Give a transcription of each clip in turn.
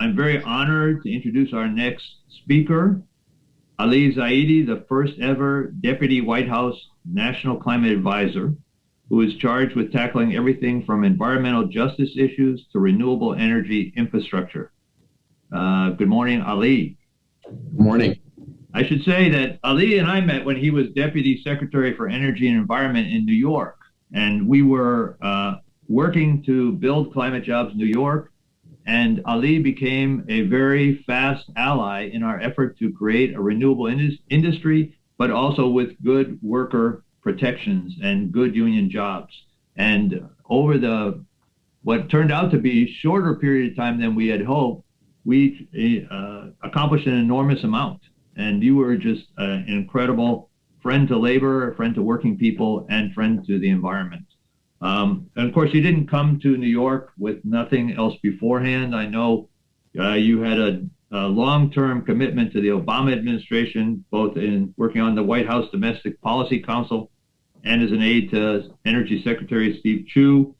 I'm very honored to introduce our next speaker, Ali Zaidi, the first ever Deputy White House National Climate Advisor, who is charged with tackling everything from environmental justice issues to renewable energy infrastructure. Good morning, Ali. Good morning. I should say that Ali and I met when he was Deputy Secretary for Energy and Environment in New York, and we were working to build climate jobs in New York. And Ali became a very fast ally in our effort to create a renewable industry, but also with good worker protections and good union jobs. And over what turned out to be shorter period of time than we had hoped, we accomplished an enormous amount. And you were just an incredible friend to labor, a friend to working people, and friend to the environment. And of course, you didn't come to New York with nothing else beforehand. I know you had a long-term commitment to the Obama administration, both in working on the White House Domestic Policy Council and as an aide to Energy Secretary Steve Chu,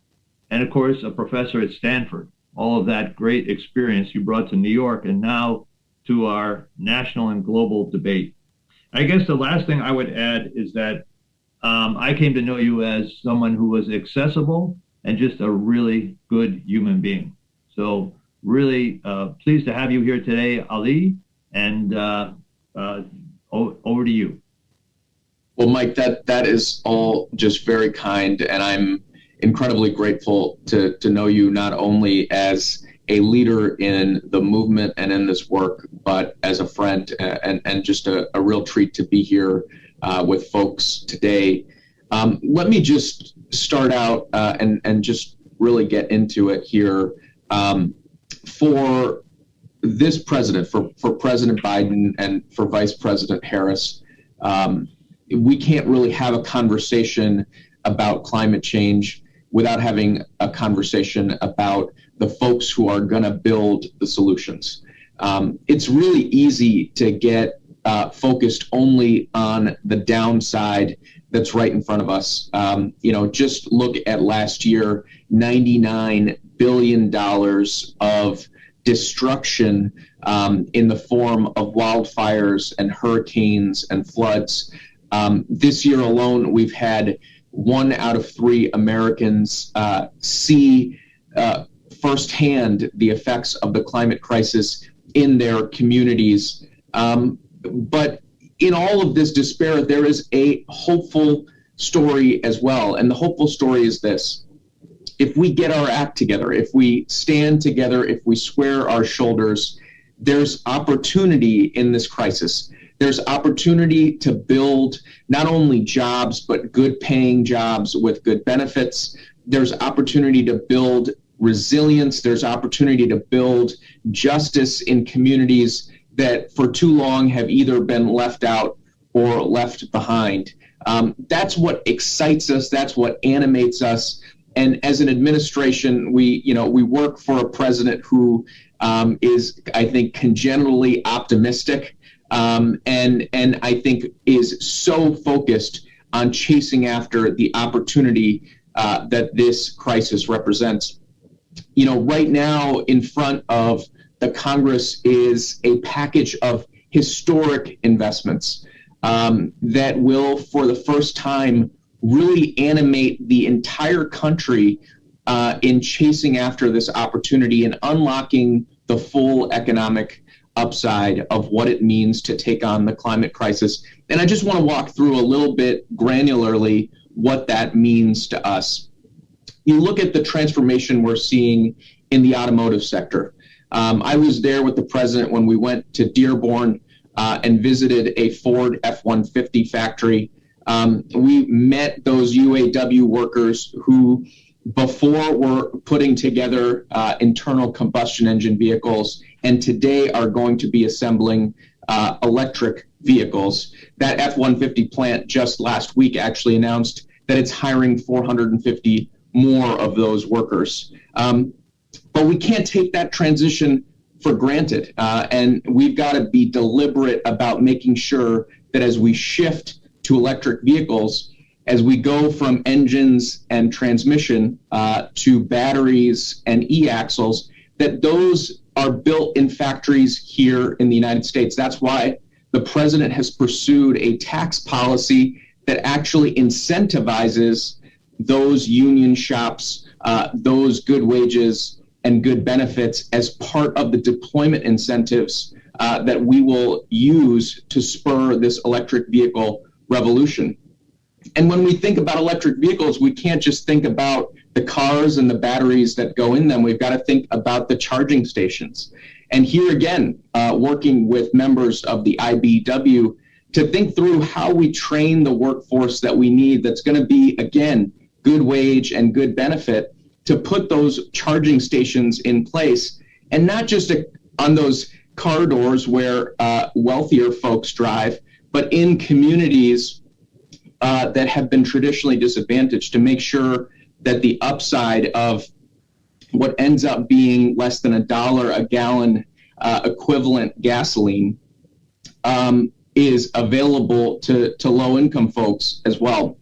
and of course, a professor at Stanford. All of that great experience you brought to New York and now to our national and global debate. I guess the last thing I would add is that I came to know you as someone who was accessible and just a really good human being. So really pleased to have you here today, Ali, and over to you. Well, Mike, that is all just very kind, and I'm incredibly grateful to know you not only as a leader in the movement and in this work, but as a friend, and just a real treat to be here with folks today. Let me just start out and just really get into it here. For this president, for President Biden and for Vice President Harris, we can't really have a conversation about climate change without having a conversation about the folks who are going to build the solutions. It's really easy to get focused only on the downside that's right in front of us. Just look at last year, $99 billion of destruction in the form of wildfires and hurricanes and floods. This year alone, we've had 1 out of 3 Americans see firsthand the effects of the climate crisis in their communities. But in all of this despair, there is a hopeful story as well. And the hopeful story is this: if we get our act together, if we stand together, if we square our shoulders, there's opportunity in this crisis. There's opportunity to build not only jobs, but good paying jobs with good benefits. There's opportunity to build resilience. There's opportunity to build justice in communities that for too long have either been left out or left behind. That's what excites us. That's what animates us. And as an administration, we work for a president who is, I think, congenitally optimistic, and I think is so focused on chasing after the opportunity that this crisis represents. Right now in front of the Congress is a package of historic investments that will, for the first time, really animate the entire country in chasing after this opportunity and unlocking the full economic upside of what it means to take on the climate crisis. And I just want to walk through a little bit granularly what that means to us. You look at the transformation we're seeing in the automotive sector. I was there with the president when we went to Dearborn and visited a Ford F-150 factory. We met those UAW workers who before were putting together internal combustion engine vehicles and today are going to be assembling electric vehicles. That F-150 plant just last week actually announced that it's hiring 450 more of those workers. But we can't take that transition for granted. And we've got to be deliberate about making sure that as we shift to electric vehicles, as we go from engines and transmission to batteries and e-axles, that those are built in factories here in the United States. That's why the president has pursued a tax policy that actually incentivizes those union shops, those good wages and good benefits as part of the deployment incentives that we will use to spur this electric vehicle revolution. And when we think about electric vehicles, we can't just think about the cars and the batteries that go in them. We've got to think about the charging stations. And here again, working with members of the IBEW to think through how we train the workforce that we need that's going to be, again, good wage and good benefit to put those charging stations in place, and not just on those car doors where wealthier folks drive, but in communities that have been traditionally disadvantaged, to make sure that the upside of what ends up being less than $1 a gallon equivalent gasoline is available to low-income folks as well.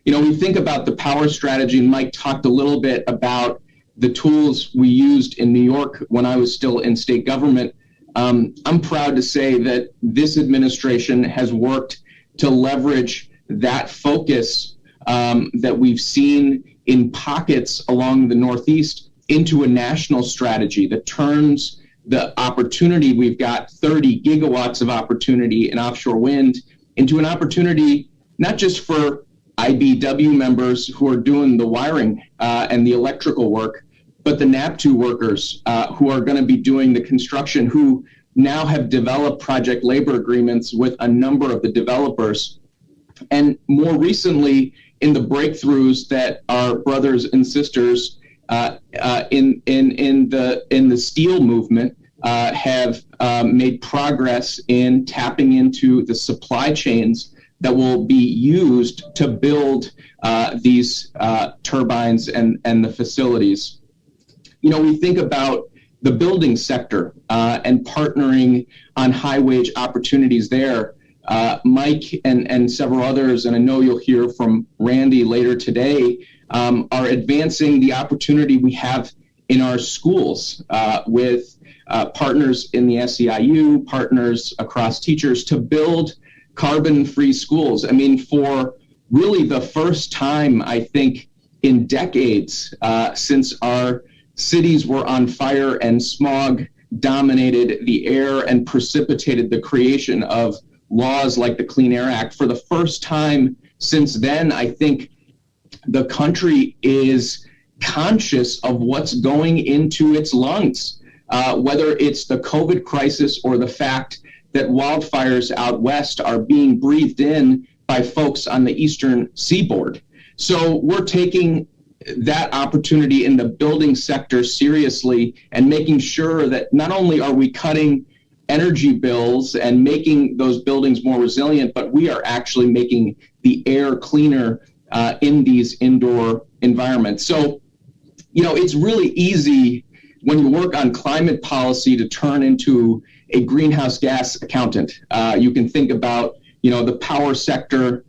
You know, we think about the power strategy, and Mike talked a little bit about the tools we used in New York when I was still in state government. I'm proud to say that this administration has worked to leverage that focus that we've seen in pockets along the Northeast into a national strategy that turns the opportunity, we've got 30 gigawatts of opportunity in offshore wind, into an opportunity not just for IBEW members who are doing the wiring and the electrical work, but the NAP2 workers who are going to be doing the construction, who now have developed project labor agreements with a number of the developers. And more recently, in the breakthroughs that our brothers and sisters in the steel movement have made progress in tapping into the supply chains that will be used to build these turbines and the facilities. You know, we think about the building sector and partnering on high wage opportunities there. Mike and several others, and I know you'll hear from Randy later today, are advancing the opportunity we have in our schools with partners in the SEIU, partners across teachers, to build carbon-free schools. I mean, for really the first time, I think, in decades, since our cities were on fire and smog dominated the air and precipitated the creation of laws like the Clean Air Act, for the first time since then, I think the country is conscious of what's going into its lungs, whether it's the COVID crisis or the fact that wildfires out west are being breathed in by folks on the eastern seaboard. So we're taking that opportunity in the building sector seriously and making sure that not only are we cutting energy bills and making those buildings more resilient, but we are actually making the air cleaner in these indoor environments. So, you know, it's really easy when you work on climate policy to turn into a greenhouse gas accountant. You can think about, you know, the power sector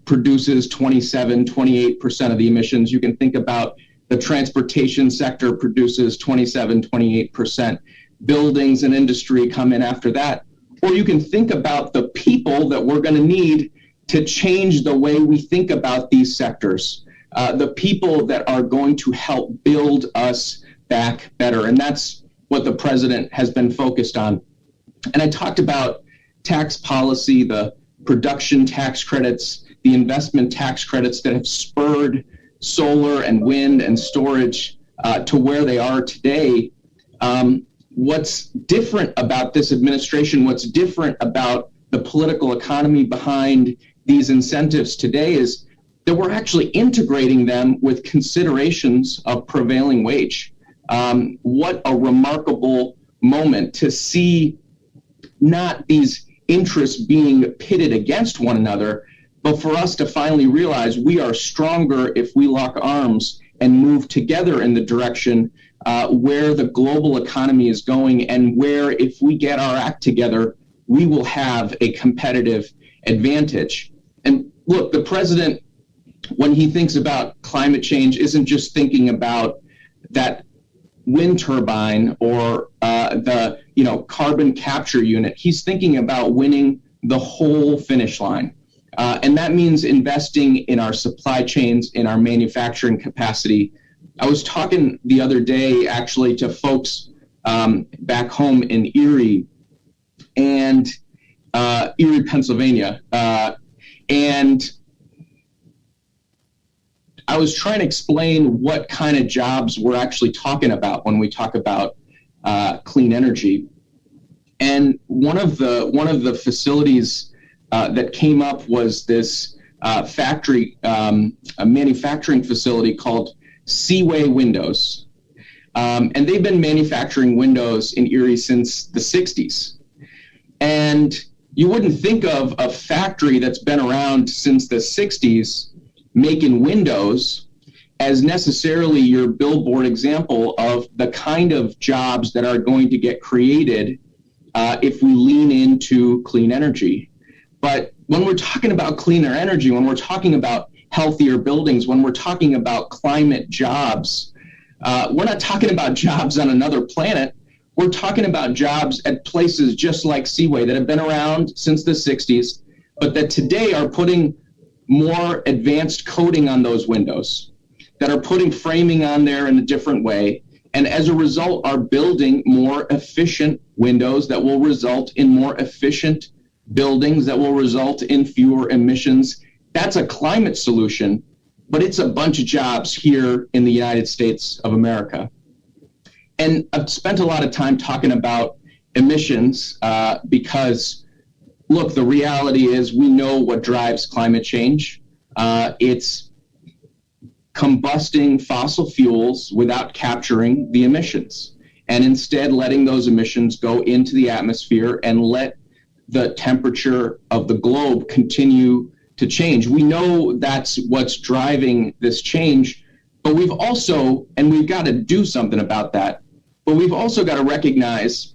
produces 27, 28% of the emissions. You can think about the transportation sector produces 27, 28%. Buildings and industry come in after that. Or you can think about the people that we're going to need to change the way we think about these sectors, the people that are going to help build us back better. And that's what the president has been focused on. And I talked about tax policy, the production tax credits, the investment tax credits that have spurred solar and wind and storage to where they are today. What's different about this administration, what's different about the political economy behind these incentives today, is that we're actually integrating them with considerations of prevailing wage. What a remarkable moment to see not these interests being pitted against one another, but for us to finally realize we are stronger if we lock arms and move together in the direction where the global economy is going, and where, if we get our act together, we will have a competitive advantage. And look, the president, when he thinks about climate change, isn't just thinking about that wind turbine or the carbon capture unit. He's thinking about winning the whole finish line. And that means investing in our supply chains, in our manufacturing capacity. I was talking the other day actually to folks back home in Erie, Pennsylvania. And I was trying to explain what kind of jobs we're actually talking about when we talk about clean energy. And one of the facilities that came up was this factory, a manufacturing facility called Seaway Windows. And they've been manufacturing windows in Erie since the 60s. And you wouldn't think of a factory that's been around since the 60s making windows as necessarily your billboard example of the kind of jobs that are going to get created if we lean into clean energy. But when we're talking about cleaner energy, when we're talking about healthier buildings, when we're talking about climate jobs, we're not talking about jobs on another planet. We're talking about jobs at places just like Seaway that have been around since the 60s, but that today are putting more advanced coating on those windows, that are putting framing on there in a different way, and as a result are building more efficient windows that will result in more efficient buildings that will result in fewer emissions. That's a climate solution, but it's a bunch of jobs here in the United States of America. And I've spent a lot of time talking about emissions because, look, the reality is we know what drives climate change. It's combusting fossil fuels without capturing the emissions, and instead letting those emissions go into the atmosphere and let the temperature of the globe continue to change. We know that's what's driving this change, but we've also, and we've got to do something about that, but we've also got to recognize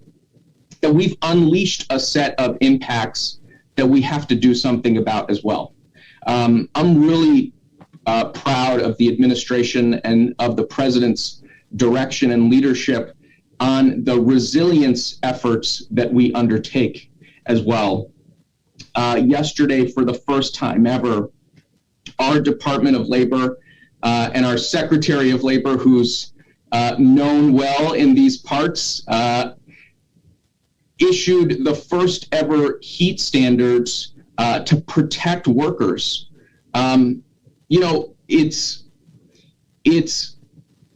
that we've unleashed a set of impacts that we have to do something about as well. I'm really proud of the administration and of the president's direction and leadership on the resilience efforts that we undertake as well. Yesterday, for the first time ever, our Department of Labor and our Secretary of Labor, who's known well in these parts, issued the first ever heat standards to protect workers. It's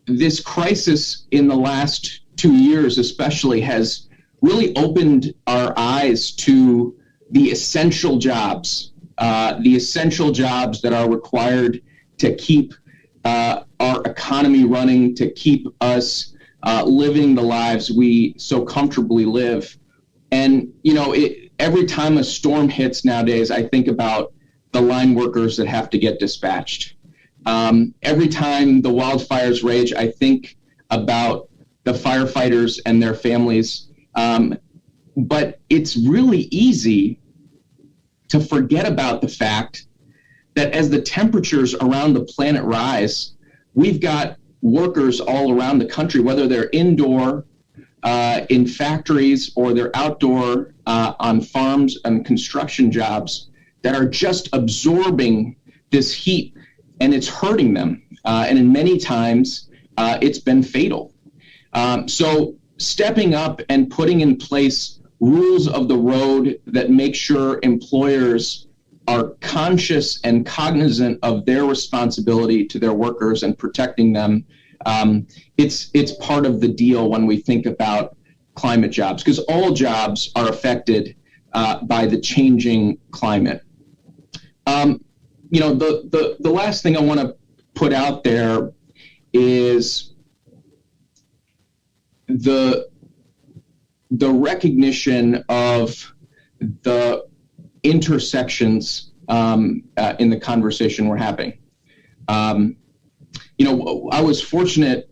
this crisis in the last 2 years especially has really opened our eyes to the essential jobs that are required to keep our economy running, to keep us living the lives we so comfortably live. And, every time a storm hits nowadays, I think about the line workers that have to get dispatched. Every time the wildfires rage, I think about the firefighters and their families. But it's really easy to forget about the fact that as the temperatures around the planet rise, we've got workers all around the country, whether they're indoor in factories or they're outdoor on farms and construction jobs, that are just absorbing this heat, and it's hurting them. And in many times, it's been fatal. So stepping up and putting in place rules of the road that make sure employers are conscious and cognizant of their responsibility to their workers and protecting them, it's part of the deal when we think about climate jobs, because all jobs are affected by the changing climate. The last thing I want to put out there is the recognition of the intersections in the conversation we're having. I was fortunate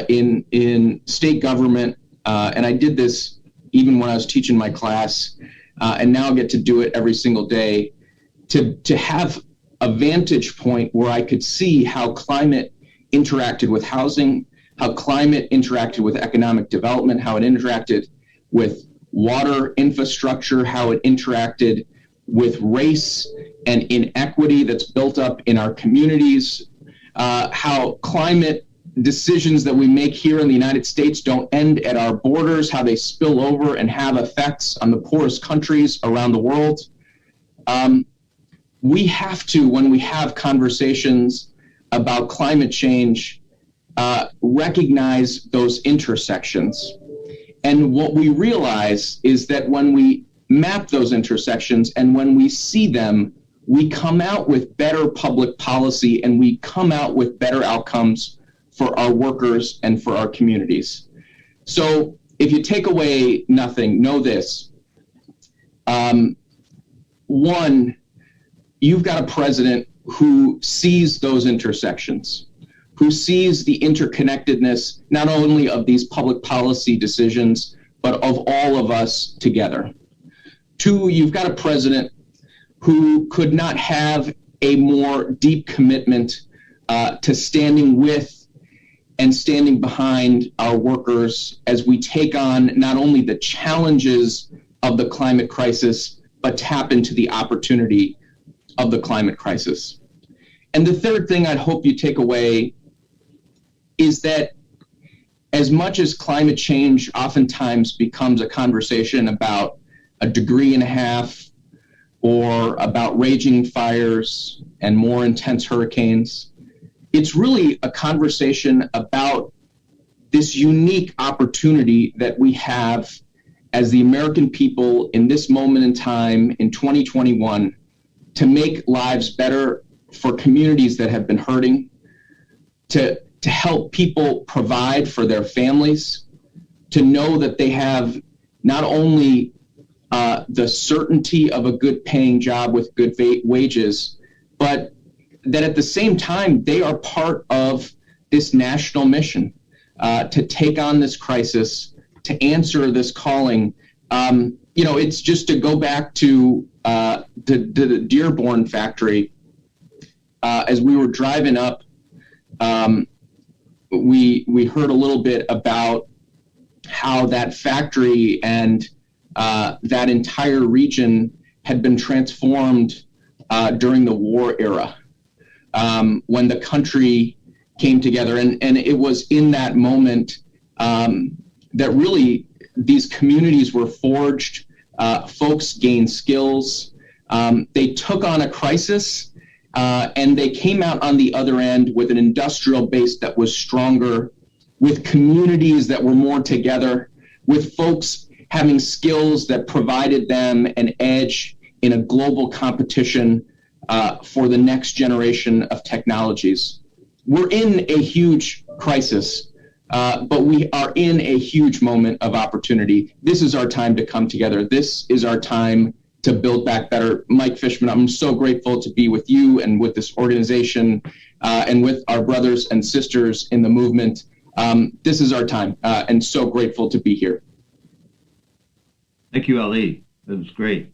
in state government, and I did this even when I was teaching my class, and now I get to do it every single day, to have a vantage point where I could see how climate interacted with housing, how climate interacted with economic development, how it interacted with water infrastructure, how it interacted with race and inequity that's built up in our communities, how climate decisions that we make here in the United States don't end at our borders, how they spill over and have effects on the poorest countries around the world. We have to, when we have conversations about climate change, recognize those intersections. And what we realize is that when we map those intersections and when we see them, we come out with better public policy and we come out with better outcomes for our workers and for our communities. So if you take away nothing, know this. One, you've got a president who sees those intersections, who sees the interconnectedness, not only of these public policy decisions, but of all of us together. Two, you've got a president who could not have a more deep commitment to standing with and standing behind our workers as we take on not only the challenges of the climate crisis, but tap into the opportunity of the climate crisis. And the third thing I'd hope you take away is that as much as climate change oftentimes becomes a conversation about a degree and a half or about raging fires and more intense hurricanes, it's really a conversation about this unique opportunity that we have as the American people in this moment in time in 2021 to make lives better for communities that have been hurting, to help people provide for their families, to know that they have not only the certainty of a good paying job with good wages, but that at the same time, they are part of this national mission to take on this crisis, to answer this calling. It's just to go back to the Dearborn factory. As we were driving up, we heard a little bit about how that factory and that entire region had been transformed during the war era. When the country came together. And it was in that moment that really these communities were forged, folks gained skills, they took on a crisis, and they came out on the other end with an industrial base that was stronger, with communities that were more together, with folks having skills that provided them an edge in a global competition for the next generation of technologies. We're in a huge crisis, but we are in a huge moment of opportunity. This is our time to come together. This is our time to build back better. Mike Fishman, I'm so grateful to be with you and with this organization and with our brothers and sisters in the movement. This is our time, and so grateful to be here. Thank you, Ali. That was great.